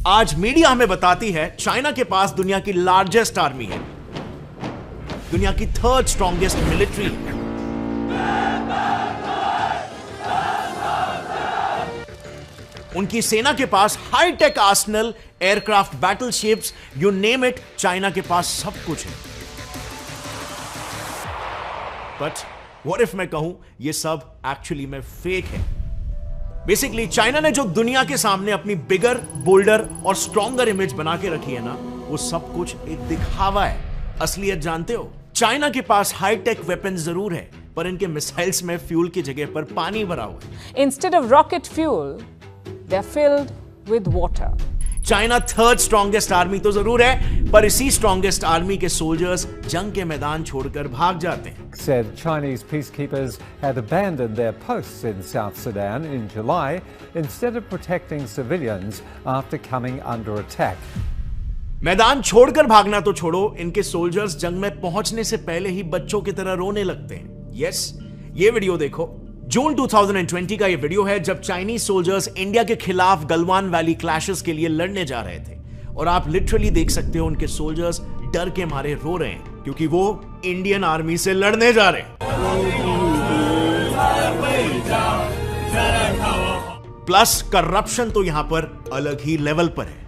आज मीडिया हमें बताती है चाइना के पास दुनिया की लार्जेस्ट आर्मी है, दुनिया की थर्ड स्ट्रॉन्गेस्ट मिलिट्री है। उनकी सेना के पास high tech arsenal, aircraft, battleships, you name it, China के पास सब कुछ है। बट व्हाट इफ मैं कहूं ये सब एक्चुअली में फेक है। बेसिकली चाइना ने जो दुनिया के सामने अपनी बिगर, बोल्डर और स्ट्रॉन्गर इमेज बना के रखी है ना, वो सब कुछ एक दिखावा है। असलियत जानते हो? चाइना के पास हाईटेक वेपन जरूर है, पर इनके मिसाइल्स में फ्यूल की जगह पर पानी भरा हुआ है। Instead of rocket fuel, they're filled with water. China third strongest army तो जरूर है, पर इसी स्ट्रॉन्गेस्ट आर्मी के सोल्जर्स जंग के मैदान छोड़कर भाग जाते हैं। Said Chinese peacekeepers had abandoned their posts in South Sudan in July instead of protecting civilians after coming under attack. मैदान छोड़कर भागना तो छोड़ो, इनके सोल्जर्स जंग में पहुंचने से पहले ही बच्चों की तरह रोने लगते हैं। यस, ये वीडियो देखो। जून 2020 का ये वीडियो है जब चाइनीज सोल्जर्स इंडिया के खिलाफ गलवान वैली क्लैशेस के लिए लड़ने जा रहे थे, और आप लिटरली देख सकते हो उनके सोल्जर्स डर के मारे रो रहे हैं क्योंकि वो इंडियन आर्मी से लड़ने जा रहे हैं। प्लस करप्शन तो यहां पर अलग ही लेवल पर है।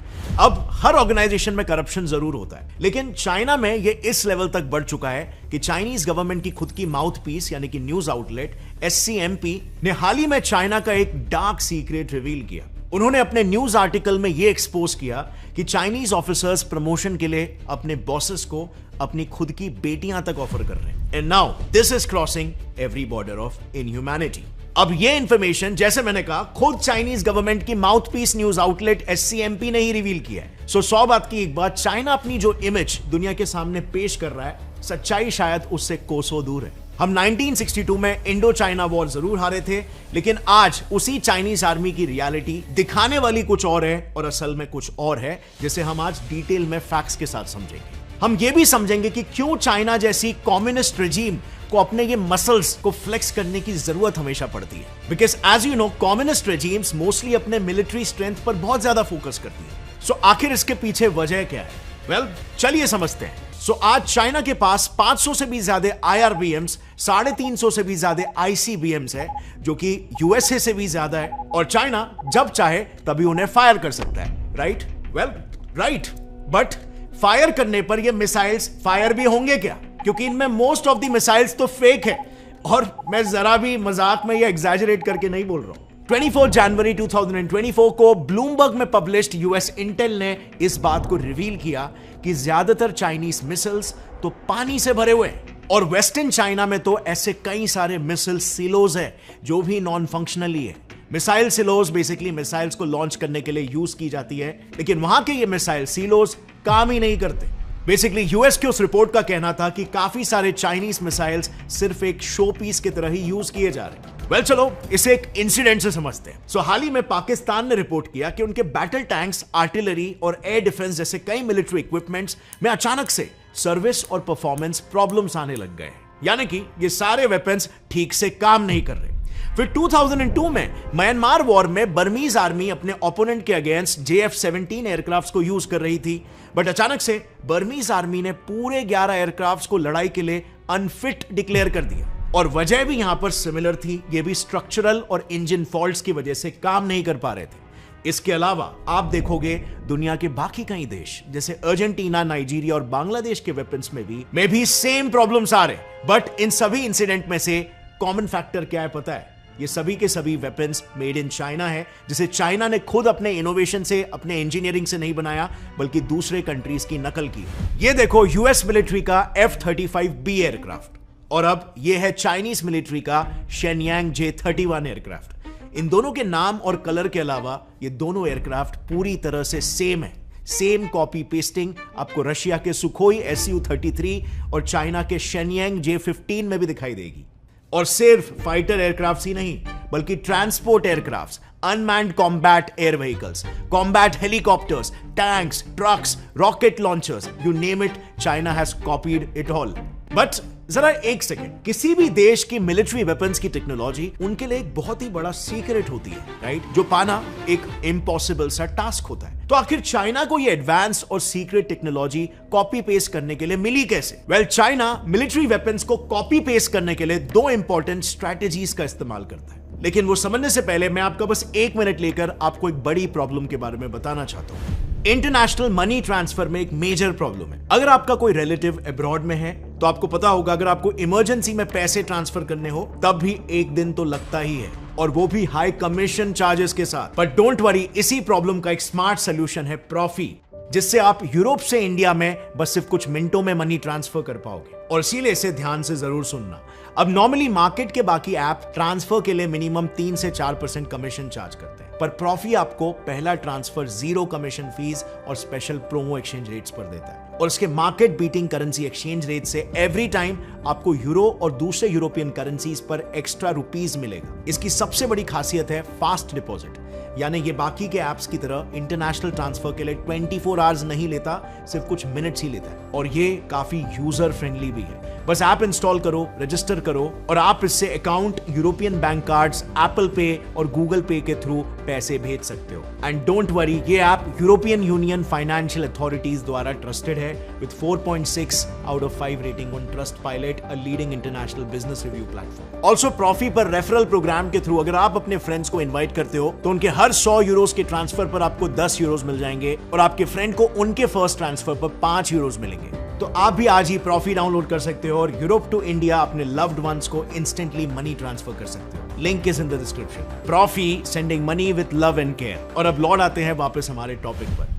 अब हर ऑर्गेनाइजेशन में करप्शन जरूर होता है, लेकिन चाइना में यह इस लेवल तक बढ़ चुका है कि चाइनीज गवर्नमेंट की खुद की माउथ पीस यानी कि न्यूज आउटलेट SCMP ने हाल ही में चाइना का एक डार्क सीक्रेट रिवील किया। उन्होंने अपने न्यूज आर्टिकल में यह एक्सपोज किया कि चाइनीज ऑफिसर्स प्रमोशन के लिए अपने बॉसेस को अपनी खुद की बेटियां तक ऑफर कर रहे हैं। And now this is crossing every border of inhumanity. अब ये इंफॉर्मेशन, जैसे मैंने कहा, खुद चाइनीज गवर्नमेंट की माउथपीस न्यूज आउटलेट SCMP ने ही रिवील किया है। सो 100 बात की एक बात, चाइना अपनी जो इमेज दुनिया के सामने पेश कर रहा है, सच्चाई शायद उससे कोसों दूर है। हम 1962 में इंडो चाइना वॉर जरूर हारे थे, लेकिन आज उसी चाइनीज आर्मी की रियलिटी दिखाने वाली कुछ और है और असल में कुछ और है, जिसे हम आज डिटेल में फैक्ट्स के साथ समझेंगे। हम ये भी समझेंगे कि क्यों चाइना जैसी कम्युनिस्ट रेजिम को अपने ये मसल्स को फ्लेक्स करने की जरूरत हमेशा पड़ती है। Because as you know, communist regimes mostly अपने मिलिट्री स्ट्रेंथ पर बहुत ज्यादा फोकस करती है। सो आखिर इसके पीछे वजह क्या है? वेल, चलिए समझते हैं। सो आज चाइना के पास 500 से भी ज्यादा IRBMs, 350 से भी ज्यादा ICBMs है, जो कि USA से भी ज्यादा है, और चाइना जब चाहे तभी उन्हें फायर कर सकता है। Right? Well, right, but fire करने पर ये मिसाइल्स फायर भी होंगे क्या? क्योंकि इनमें मोस्ट ऑफ द मिसाइल्स तो फेक है, और मैं जरा भी मजाक में या एग्जैजरेट करके नहीं बोल रहा हूं। 24 जनवरी 2024 को ब्लूमबर्ग में पब्लिश्ड US इंटेल ने इस बात को रिवील किया कि ज्यादातर चाइनीज मिसाइल्स तो पानी से भरे हुए हैं, और वेस्टर्न चाइना में तो ऐसे कई सारे मिसाइल सिलोज है जो भी नॉन फंक्शनली है। मिसाइल सिलोज बेसिकली मिसाइल्स को लॉन्च करने के लिए यूज की जाती है, लेकिन वहां के ये मिसाइल सिलोज काम ही नहीं करते। बेसिकली US की उस रिपोर्ट का कहना था कि काफी सारे चाइनीज मिसाइल्स सिर्फ एक शो पीस की तरह ही यूज किए जा रहे हैं। वेल, चलो इसे एक इंसिडेंट से समझते हैं। सो हाल ही में पाकिस्तान ने रिपोर्ट किया कि उनके बैटल टैंक्स, आर्टिलरी और एयर डिफेंस जैसे कई मिलिट्री इक्विपमेंट्स में अचानक से सर्विस और परफॉर्मेंस प्रॉब्लम्स आने लग गए, यानी कि ये सारे वेपन्स ठीक से काम नहीं कर रहे। फिर 2002 में म्यांमार वॉर में बर्मीज आर्मी अपने ओपोनेंट के अगेंस्ट JF-17 एयरक्राफ्ट्स को यूज कर रही थी, बट अचानक से बर्मीज आर्मी ने पूरे 11 एयरक्राफ्ट्स को लड़ाई के लिए अनफिट डिक्लेयर कर दिया, और वजह भी यहां पर सिमिलर थी। ये भी स्ट्रक्चरल और इंजन फॉल्ट्स की वजह से काम नहीं कर पा रहे थे। इसके अलावा आप देखोगे दुनिया के बाकी कई देश जैसे अर्जेंटीना, नाइजीरिया और बांग्लादेश के वेपन्स में भी सेम प्रॉब्लम्स आ रहे। बट इन सभी इंसिडेंट में से कॉमन फैक्टर क्या है पता है? ये सभी के सभी वेपन्स मेड इन चाइना है, जिसे चाइना ने खुद अपने इनोवेशन से, अपने इंजीनियरिंग से नहीं बनाया, बल्कि दूसरे कंट्रीज की नकल की। ये देखो US मिलिट्री का F-35B एयरक्राफ्ट, और अब ये है चाइनीज मिलिट्री का शेनयांग J-31 एयरक्राफ्ट। इन दोनों के नाम और कलर के अलावा ये दोनों एयरक्राफ्ट पूरी तरह से सेम है। सेम कॉपी पेस्टिंग आपको रशिया के सुखोई Su-33 और चाइना के शेनयांग J-15 में भी दिखाई देगी। और सिर्फ फाइटर एयरक्राफ्ट ही नहीं, बल्कि transport aircraft, unmanned combat air vehicles, combat helicopters, tanks, trucks, rocket launchers, you name it, China has copied it all. But जरा एक सेकेंड, किसी भी देश की मिलिट्री वेपन्स की टेक्नोलॉजी उनके लिए एक बहुत ही बड़ा सीक्रेट होती है, राइट? जो पाना एक इम्पॉसिबल सा टास्क होता है। तो आखिर चाइना को ये एडवांस और सीक्रेट टेक्नोलॉजी कॉपी पेस्ट करने के लिए मिली कैसे? वेल, चाइना मिलिट्री वेपन्स को कॉपी पेस्ट करने के लिए दो इंपॉर्टेंट स्ट्रैटेजीज का इस्तेमाल करता है। लेकिन वो समझने से पहले मैं आपका बस 1 मिनट लेकर आपको एक बड़ी प्रॉब्लम के बारे में बताना चाहता हूं। इंटरनेशनल मनी ट्रांसफर में एक मेजर प्रॉब्लम है। अगर आपका कोई रिलेटिव अब्रॉड में है तो आपको पता होगा, अगर आपको इमरजेंसी में पैसे ट्रांसफर करने हो तब भी 1 दिन तो लगता ही है, और वो भी हाई कमीशन चार्जेस के साथ। बट डोंट वरी, इसी प्रॉब्लम का एक स्मार्ट सोल्यूशन है प्रॉफी, जिससे आप यूरोप से इंडिया में बस सिर्फ कुछ मिनटों में मनी ट्रांसफर कर पाओगे। और इसीलिए इसे ध्यान से जरूर सुनना। अब नॉर्मली मार्केट के बाकी ऐप ट्रांसफर के लिए मिनिमम 3 से 4% कमीशन चार्ज करते हैं, पर प्रॉफी आपको पहला ट्रांसफर 0 कमीशन फीस और स्पेशल प्रोमो एक्सचेंज रेट्स पर देता है। और इसके market beating currency exchange rate से एवरी टाइम आपको यूरो और दूसरे यूरोपियन करेंसीज पर एक्स्ट्रा रुपीस मिलेगा। इसकी सबसे बड़ी खासियत है फास्ट डिपॉजिट, यानी ये बाकी के ऐप्स की तरह इंटरनेशनल ट्रांसफर के लिए 24 आवर्स नहीं लेता, सिर्फ कुछ मिनट्स ही लेता है। और ये काफी यूजर फ्रेंडली भी है। बस ऐप इंस्टॉल करो, रजिस्टर करो और आप इससे account, European bank cards, Apple पे और गूगल पे के थ्रू पैसे भेज सकते हो। एंड डोंट वरी, ये app European union financial authorities द्वारा ट्रस्टेड है with 4.6 out of 5 rating on Trustpilot, a leading international business review platform. Also Profee पर रेफरल प्रोग्राम के थ्रू अगर आप अपने फ्रेंड्स को इन्वाइट करते हो तो उनके हर 100 यूरोस के ट्रांसफर पर आपको 10 यूरोस मिल जाएंगे, और आपके फ्रेंड को उनके फर्स्ट ट्रांसफर पर 5 यूरोस मिलेंगे। तो आप भी आज ही प्रॉफी डाउनलोड कर सकते हो और यूरोप टू इंडिया अपने लव्ड वंस को इंस्टेंटली मनी ट्रांसफर कर सकते हो। Link is in the description. Profee, sending money with love and care. और अब लौट आते हैं वापस हमारे टॉपिक पर।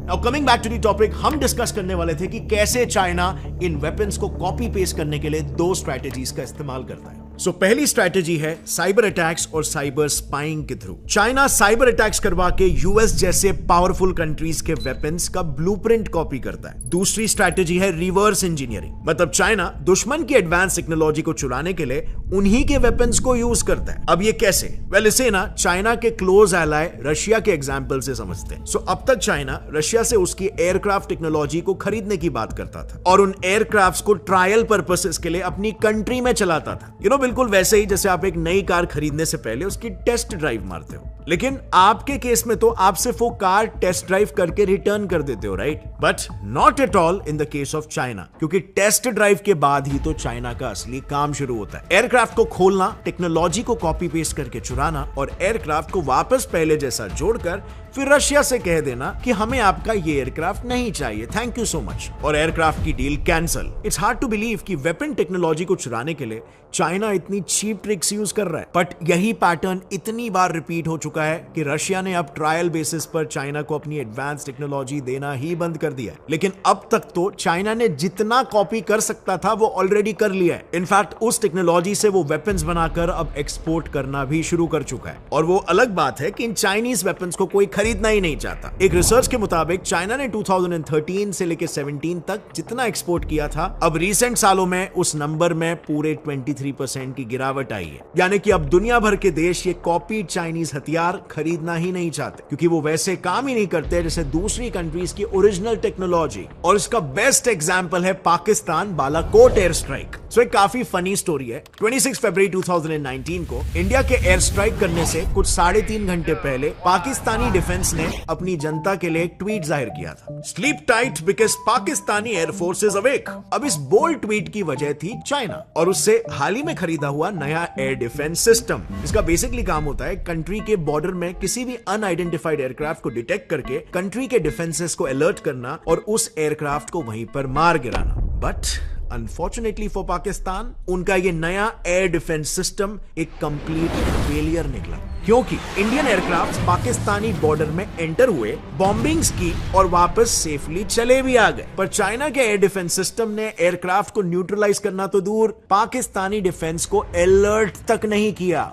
Now coming back to the topic, हम डिस्कस करने वाले थे कि कैसे चाइना इन वेपन्स को कॉपी पेस्ट करने के लिए 2 स्ट्रैटेजीज का इस्तेमाल करता है। सो पहली स्ट्रैटेजी है साइबर अटैक्स और साइबर स्पाइंग के थ्रू। चाइना साइबर अटैक्स करवा के यूएस जैसे पावरफुल कंट्रीज के वेपन्स का ब्लूप्रिंट कॉपी करता है। दूसरी स्ट्रैटेजी है रिवर्स इंजीनियरिंग, मतलब चाइना दुश्मन की एडवांस टेक्नोलॉजी को चुराने के लिए उन्हीं के वेपन्स को यूज करता है। अब ये कैसे? वेल, इसे ना चाइना के क्लोज एलाय रशिया के एग्जाम्पल से समझते हैं। सो अब तक चाइना रशिया से उसकी एयरक्राफ्ट टेक्नोलॉजी को खरीदने की बात करता था और उन एयरक्राफ्ट्स को ट्रायल पर्पसेस के लिए अपनी कंट्री में चलाता था। बिल्कुल वैसे ही जैसे आप एक नई कार खरीदने से पहले उसकी टेस्ट ड्राइव मारते हो। लेकिन आपके केस में तो आप सिर्फ वो कार टेस्ट ड्राइव करके रिटर्न कर देते हो, right? But not at all in the case of China, क्योंकि टेस्ट ड्राइव के बाद ही तो चाइना का असली काम शुरू होता है। एयरक्राफ्ट को खोलना, टेक्नोलॉजी को कॉपी पेस्ट करके चुराना और एयरक्राफ्ट को वापस पहले जैसा जोड़कर फिर रशिया से कह देना कि हमें आपका ये एयरक्राफ्ट नहीं चाहिए, थैंक यू सो मच, और एयरक्राफ्ट की deal cancel. It's hard to believe कि वेपन टेक्नोलॉजी को चुराने के लिए चाइना इतनी चीप ट्रिक्स यूज कर रहा है। बट यही पैटर्न इतनी बार रिपीट हो चुका है कि रशिया ने अब ट्रायल बेसिस पर चाइना को अपनी एडवांस टेक्नोलॉजी देना ही बंद कर दिया है। लेकिन अब तक तो चाइना ने जितना कॉपी कर सकता था वो ऑलरेडी कर लिया है। इनफैक्ट उस टेक्नोलॉजी से वो वेपन्स बनाकर अब एक्सपोर्ट करना भी शुरू कर चुका है। और वो अलग बात है कि इन चाइनीज वेपन्स को कोई खरीदना ही नहीं चाहता। एक रिसर्च के मुताबिक चाइना ने 2013 से लेकर 17 तक जितना एक्सपोर्ट किया था, अब रिसेंट सालों में उस नंबर में पूरे 23% की गिरावट आई है। यानी कि अब दुनिया भर के देश ये कॉपी चाइनीज हथियार खरीदना ही नहीं चाहते, क्योंकि वो वैसे काम ही नहीं करते जैसे दूसरी कंट्रीज की ओरिजिनल टेक्नोलॉजी। और इसका बेस्ट एग्जांपल है पाकिस्तान बालाकोट एयर स्ट्राइक। सो एक काफी फनी स्टोरी है। 26 फरवरी 2019 को इंडिया के एयर स्ट्राइक करने से कुछ 3.5 घंटे पहले पाकिस्तानी डिफेंस ने अपनी जनता के लिए एक ट्वीट जाहिर किया था, sleep tight because Pakistani air force is awake. अब इस बोल्ड ट्वीट की वजह थी चाइना और उससे हाल ही में खरीदा हुआ नया एयर डिफेंस सिस्टम। इसका बेसिकली काम होता है कंट्री के बॉर्डर में किसी भी अनआइडेंटिफाइड एयरक्राफ्ट को डिटेक्ट करके कंट्री के डिफेंसेस को अलर्ट करना और उस एयरक्राफ्ट को वहीं पर मार गिराना। बट अनफॉर्चुनेटली फॉर पाकिस्तान, उनका ये नया एयर डिफेंस सिस्टम एक कंप्लीट फेलियर निकला, क्योंकि इंडियन एयरक्राफ्ट पाकिस्तानी बॉर्डर में एंटर हुए, बॉम्बिंग्स की और वापस सेफली चले भी आ गए। पर चाइना के एयर डिफेंस सिस्टम ने एयरक्राफ्ट को न्यूट्रलाइज करना तो दूर, पाकिस्तानी डिफेंस को अलर्ट तक नहीं किया।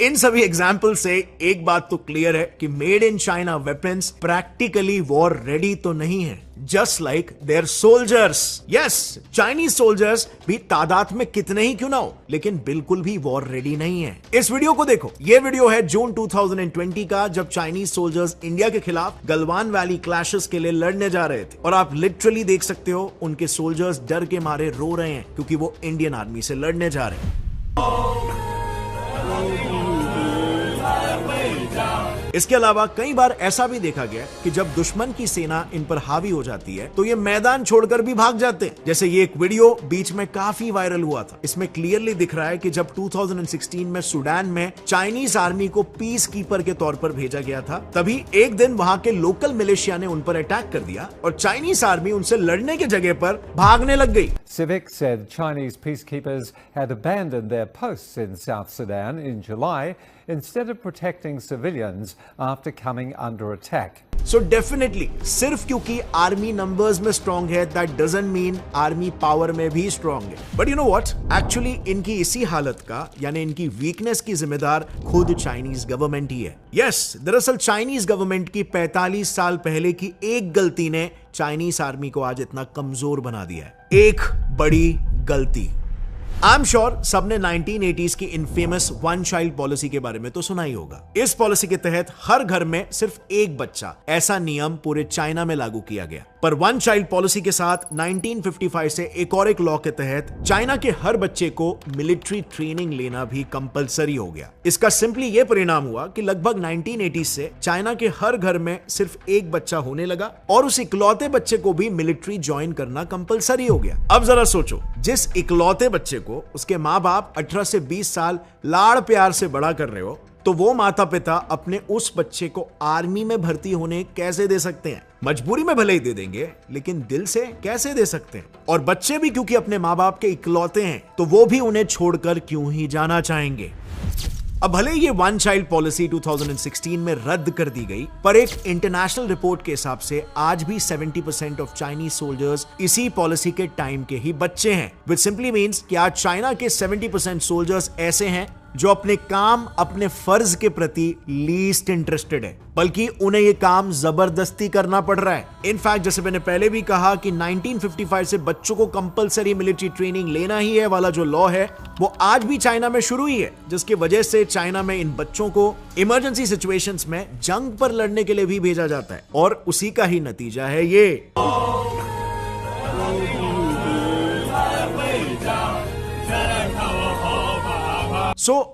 इन सभी एग्जाम्पल से एक बात तो क्लियर है कि made in China weapons practically war ready तो नहीं है। Just like their soldiers. Yes, Chinese soldiers भी तादाद में कितने ही क्यों ना हो, लेकिन बिल्कुल भी वॉर रेडी नहीं है। इस वीडियो को देखो, ये वीडियो है जून 2020 का, जब चाइनीज सोल्जर्स इंडिया के खिलाफ गलवान वैली क्लैशेस के लिए लड़ने जा रहे थे। और आप लिटरली देख सकते हो उनके सोल्जर्स डर के मारे रो रहे हैं क्योंकि वो इंडियन आर्मी से लड़ने जा रहे हैं। इसके अलावा कई बार ऐसा भी देखा गया कि जब दुश्मन की सेना इन पर हावी हो जाती है तो ये मैदान छोड़कर भी भाग जाते हैं। जैसे ये एक वीडियो बीच में काफी वायरल हुआ था। इसमें क्लियरली दिख रहा है कि जब 2016 में सूडान में चाइनीज आर्मी को पीस कीपर के तौर पर भेजा गया था, तभी एक दिन वहां के लोकल मिलिशिया ने उन पर अटैक कर दिया और चाइनीज आर्मी उनसे लड़ने की जगह पर भागने लग गई। Civic said Chinese peacekeepers had abandoned their posts in South Sudan in July instead of protecting civilians after coming under attack. So definitely, सिर्फ क्योंकि आर्मी नंबर्स में स्ट्रॉन्ग है, that doesn't mean army power में भी strong है। But you know what? Actually, इनकी इसी हालत का, यानी इनकी वीकनेस की जिम्मेदार खुद चाइनीज गवर्नमेंट ही है। Yes, दरअसल चाइनीज गवर्नमेंट की 45 साल पहले की एक गलती ने चाइनीज आर्मी को आज इतना कमजोर बना दिया है। एक बड़ी गलती। आई एम श्योर सबने 1980s की इनफेमस वन चाइल्ड पॉलिसी के बारे में तो सुना ही होगा। इस पॉलिसी के तहत हर घर में सिर्फ एक बच्चा, ऐसा नियम पूरे चाइना में लागू किया गया। पर वन चाइल्ड पॉलिसी के साथ 1955 से एक और एक लॉ के तहत चाइना के हर बच्चे को मिलिट्री ट्रेनिंग लेना भी कंपलसरी हो गया। इसका सिंपली यह परिणाम हुआ कि लगभग 1980 से चाइना के हर घर में सिर्फ एक बच्चा होने लगा और उस इकलौते बच्चे को भी मिलिट्री ज्वाइन करना कंपलसरी हो गया। अब जरा सोचो, जिस इकलौते बच्चे को उसके माँ बाप 18 से 20 साल लाड़ प्यार से बड़ा कर रहे हो, तो वो माता पिता अपने उस बच्चे को आर्मी में भर्ती होने कैसे दे सकते हैं? मजबूरी में भले ही दे देंगे, लेकिन दिल से कैसे दे सकते हैं? और बच्चे भी क्योंकि अपने माँ बाप के इकलौते हैं, तो वो भी उन्हें छोड़कर क्यों ही जाना चाहेंगे? अब भले ये वन चाइल्ड पॉलिसी 2016 में रद्द कर दी गई, पर एक इंटरनेशनल रिपोर्ट के हिसाब से आज भी 70% ऑफ चाइनीज सोल्जर्स इसी पॉलिसी के टाइम के ही बच्चे हैं। विच सिंपली मींस कि आज चाइना के 70% सोल्जर्स ऐसे हैं जो अपने काम, अपने फर्ज के प्रति लीस्ट इंटरेस्टेड है, बल्कि उन्हें यह काम जबरदस्ती करना पड़ रहा है। इनफैक्ट जैसे मैंने पहले भी कहा कि 1955 से बच्चों को कंपलसरी मिलिट्री ट्रेनिंग लेना ही है वाला जो लॉ है, वो आज भी चाइना में शुरू ही है, जिसकी वजह से चाइना में इन बच्चों को इमरजेंसी सिचुएशंस में जंग पर लड़ने के लिए भी भेजा जाता है। और उसी का ही नतीजा है ये।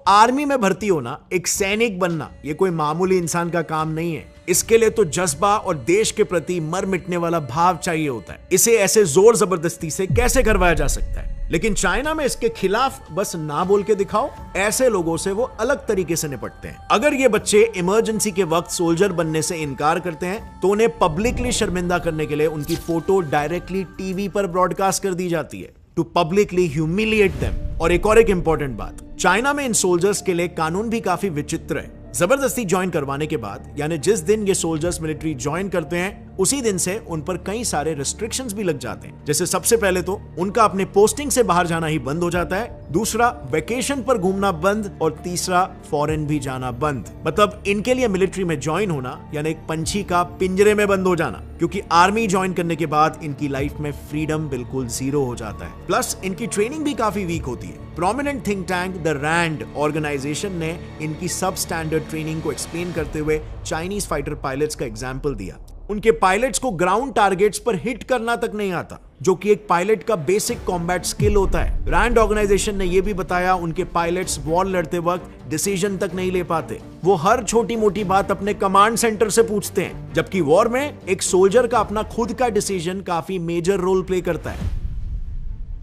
आर्मी में भर्ती होना, एक सैनिक बनना, यह कोई मामूली इंसान का काम नहीं है। इसके लिए तो जज्बा और देश के प्रति मर मिटने वाला भाव चाहिए होता है। इसे ऐसे जोर जबरदस्ती से कैसे करवाया जा सकता है? लेकिन चाइना में इसके खिलाफ बस ना बोल के दिखाओ, ऐसे लोगों से वो अलग तरीके से निपटते हैं। अगर ये बच्चे इमरजेंसी के वक्त सोल्जर बनने से इनकार करते हैं, तो उन्हें पब्लिकली शर्मिंदा करने के लिए उनकी फोटो डायरेक्टली टीवी पर ब्रॉडकास्ट कर दी जाती है, टू पब्लिकली ह्यूमिलिएट देम। और एक और एक इंपॉर्टेंट बात, चाइना में इन सोल्जर्स के लिए कानून भी काफी विचित्र है। जबरदस्ती ज्वाइन करवाने के बाद, यानी जिस दिन ये सोल्जर्स मिलिट्री ज्वाइन करते हैं, उसी दिन से उन पर कई सारे रिस्ट्रिक्शंस भी लग जाते हैं। जैसे सबसे पहले तो उनका अपने पोस्टिंग से बाहर जाना ही बंद हो जाता है, दूसरा वेकेशन पर घूमना बंद, और तीसरा फॉरेन भी जाना बंद। मतलब इनके लिए मिलिट्री में ज्वाइन होना यानी एक पंछी का पिंजरे में बंद हो जाना, क्योंकि आर्मी ज्वाइन करने के बाद इनकी लाइफ में फ्रीडम बिल्कुल जीरो हो जाता है। प्लस इनकी ट्रेनिंग भी काफी वीक होती है। Prominent think tank the Rand organization ने इनकी सब स्टैंडर्ड ट्रेनिंग को एक्सप्लेन करते हुए चाइनीज फाइटर पायलट्स का एग्जाम्पल दिया। उनके पायलट्स को ग्राउंड टारगेट्स पर हिट करना तक नहीं आता, जो कि एक पायलट का बेसिक कॉम्बैट स्किल होता है। रैंड ऑर्गेनाइजेशन ने यह भी बताया उनके पायलट्स वॉर लड़ते वक्त डिसीजन तक नहीं ले पाते। वो हर छोटी मोटी बात अपने कमांड सेंटर से पूछते हैं, जबकि वॉर में एक सोल्जर का अपना खुद का डिसीजन काफी मेजर रोल प्ले करता है।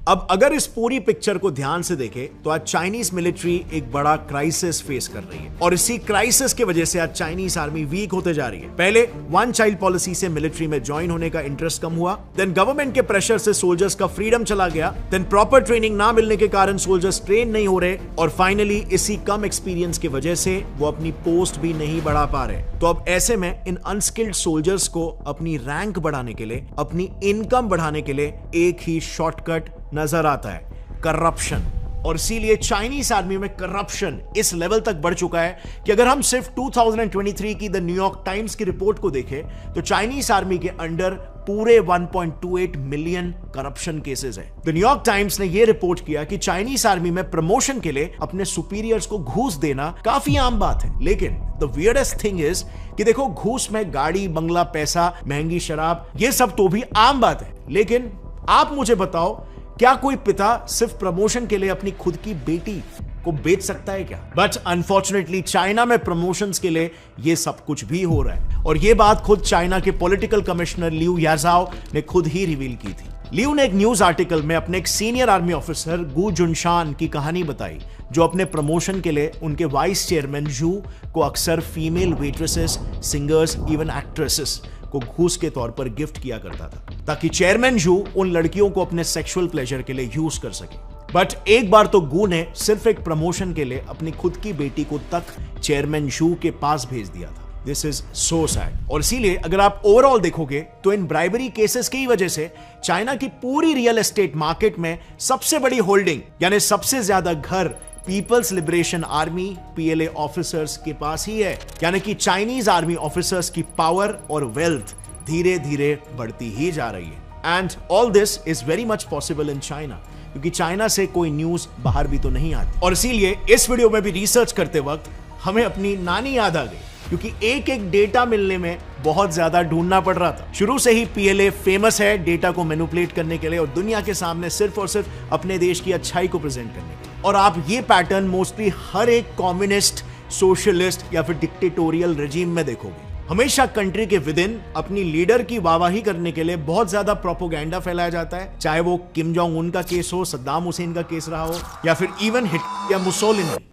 अब अगर इस पूरी पिक्चर को ध्यान से देखें, तो आज चाइनीज मिलिट्री एक बड़ा क्राइसिस फेस कर रही है, और इसी क्राइसिस की वजह से आज चाइनीज आर्मी वीक होते जा रही है। पहले वन चाइल्ड पॉलिसी से मिलिट्री में ज्वाइन होने का इंटरेस्ट कम हुआ, देन गवर्नमेंट के प्रेशर से सोल्जर्स का फ्रीडम चला गया, देन प्रॉपर ट्रेनिंग ना मिलने के कारण सोल्जर्स ट्रेन नहीं हो रहे, और फाइनली इसी कम एक्सपीरियंस की वजह से वो अपनी पोस्ट भी नहीं बढ़ा पा रहे। तो अब ऐसे में इन अनस्किल्ड सोल्जर्स को अपनी रैंक बढ़ाने के लिए, अपनी इनकम बढ़ाने के लिए एक ही शॉर्टकट नजर आता है, करप्शन। और इसीलिए चाइनीज आर्मी में करप्शन इस लेवल तक बढ़ चुका है कि अगर हम सिर्फ 2023 की द न्यूयॉर्क टाइम्स की रिपोर्ट को देखें तो चाइनीज आर्मी के अंडर पूरे 1.28 मिलियन करप्शन केसेस है। द न्यूयॉर्क टाइम्स ने यह रिपोर्ट किया कि चाइनीज आर्मी में प्रमोशन के लिए अपने सुपीरियर्स को घूस देना काफी आम बात है, लेकिन द वियर्डेस्ट थिंग इज कि देखो, घूस में गाड़ी, बंगला, पैसा, महंगी शराब, यह सब तो भी आम बात है, लेकिन आप मुझे बताओ, क्या कोई पिता सिर्फ प्रमोशन के लिए अपनी खुद की बेटी को बेच सकता है क्या? बट अनफॉर्चुनेटली चाइना में प्रमोशंस के लिए यह सब कुछ भी हो रहा है, और यह बात खुद चाइना के पॉलिटिकल कमिश्नर लियू याजाओ ने खुद ही रिवील की थी। लियू ने एक न्यूज आर्टिकल में अपने एक सीनियर आर्मी ऑफिसर गु जुनशान की कहानी बताई, जो अपने प्रमोशन के लिए उनके वाइस चेयरमैन जू को अक्सर female waitresses, singers, even actresses को घूस के तौर पर गिफ्ट किया करता था, ताकि चेयरमैन जू उन लड़कियों को अपने सेक्सुअल प्लेजर के लिए यूज कर सके। बट एक बार तो गू ने सिर्फ एक प्रमोशन के लिए अपनी खुद की बेटी को तक चेयरमैन जू के पास भेज दिया था। This is so sad. और इसीलिए अगर आप ओवरऑल देखोगे तो इन ब्राइबरी केसेस की वजह से चाइना की पूरी रियल एस्टेट मार्केट में सबसे बड़ी होल्डिंग, यानी सबसे ज्यादा घर People's Liberation Army PLA officers के पास ही है। यानी कि चाइनीज आर्मी ऑफिसर्स की पावर और वेल्थ धीरे धीरे बढ़ती ही जा रही है। And all this is very much possible in China, क्योंकि चाइना से कोई न्यूज बाहर भी तो नहीं आती। और इसीलिए इस वीडियो में भी रिसर्च करते वक्त हमें अपनी नानी याद आ गई, क्योंकि एक एक डेटा मिलने में बहुत ज्यादा ढूंढना पड़ रहा था। शुरू से ही PLA फेमस है डेटा को मैनिपुलेट करने के लिए और दुनिया के सामने सिर्फ और सिर्फ अपने देश की अच्छाई को प्रेजेंट करने के लिए। और आप ये पैटर्न मोस्टली हर एक कम्युनिस्ट, सोशलिस्ट या फिर डिक्टेटोरियल रेजिम में देखोगे। हमेशा कंट्री के विद इन अपनी लीडर की वाहवाही करने के लिए बहुत ज्यादा प्रोपोगेंडा फैलाया जाता है, चाहे वो किम जोंग उन का केस हो, सद्दाम हुसैन का केस रहा हो, या फिर इवन हिटलर या मुसोलिनी।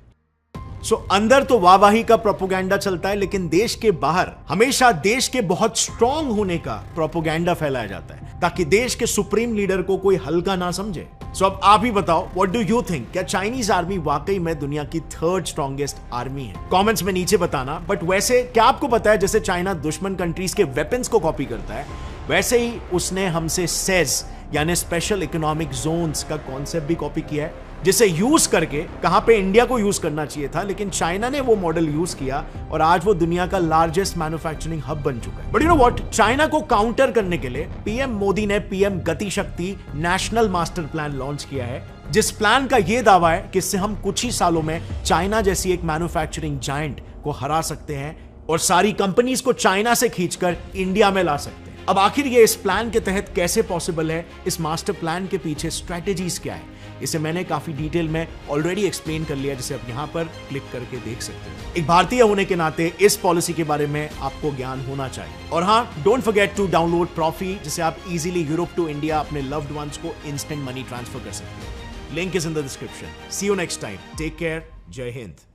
सो अंदर तो वाहवाही का प्रोपोगेंडा चलता है, लेकिन देश के बाहर हमेशा देश के बहुत स्ट्रांग होने का प्रोपोगेंडा फैलाया जाता है, ताकि देश के सुप्रीम लीडर को कोई हल्का ना समझे। सो अब आप ही बताओ, व्हाट डू यू थिंक? क्या चाइनीज आर्मी वाकई में दुनिया की 3rd स्ट्रॉन्गेस्ट आर्मी है? कमेंट्स में नीचे बताना। बट वैसे क्या आपको पता है, जैसे चाइना दुश्मन कंट्रीज के वेपन्स को कॉपी करता है, वैसे ही उसने हमसे सेज यानी स्पेशल इकोनॉमिक जोन्स का कॉन्सेप्ट भी कॉपी किया है, जिसे यूज करके कहां पे इंडिया को यूज करना चाहिए था, लेकिन चाइना ने वो मॉडल यूज किया और आज वो दुनिया का लार्जेस्ट मैन्युफैक्चरिंग हब बन चुका है। But you know what, China को काउंटर करने के लिए पीएम मोदी ने PM गति शक्ति नेशनल मास्टर प्लान लॉन्च किया है, जिस प्लान का ये दावा है कि इससे हम कुछ ही सालों में चाइना जैसी एक मैन्युफैक्चरिंग जायंट को हरा सकते हैं और सारी कंपनीज को चाइना से खींचकर इंडिया में ला सकते हैं। अब आखिर ये इस प्लान के तहत कैसे पॉसिबल है, इस मास्टर प्लान के पीछे स्ट्रेटेजीज क्या है, इसे मैंने काफी डिटेल में ऑलरेडी एक्सप्लेन कर लिया, जिसे आप यहां पर क्लिक करके देख सकते हैं। एक भारतीय होने के नाते इस पॉलिसी के बारे में आपको ज्ञान होना चाहिए। और हाँ, don't forget to download Profee, जिसे आप इजीली यूरोप टू इंडिया अपने लव्ड वंस को इंस्टेंट मनी ट्रांसफर कर सकते हैं। Link is in the description. See you next time. Take care. जय हिंद।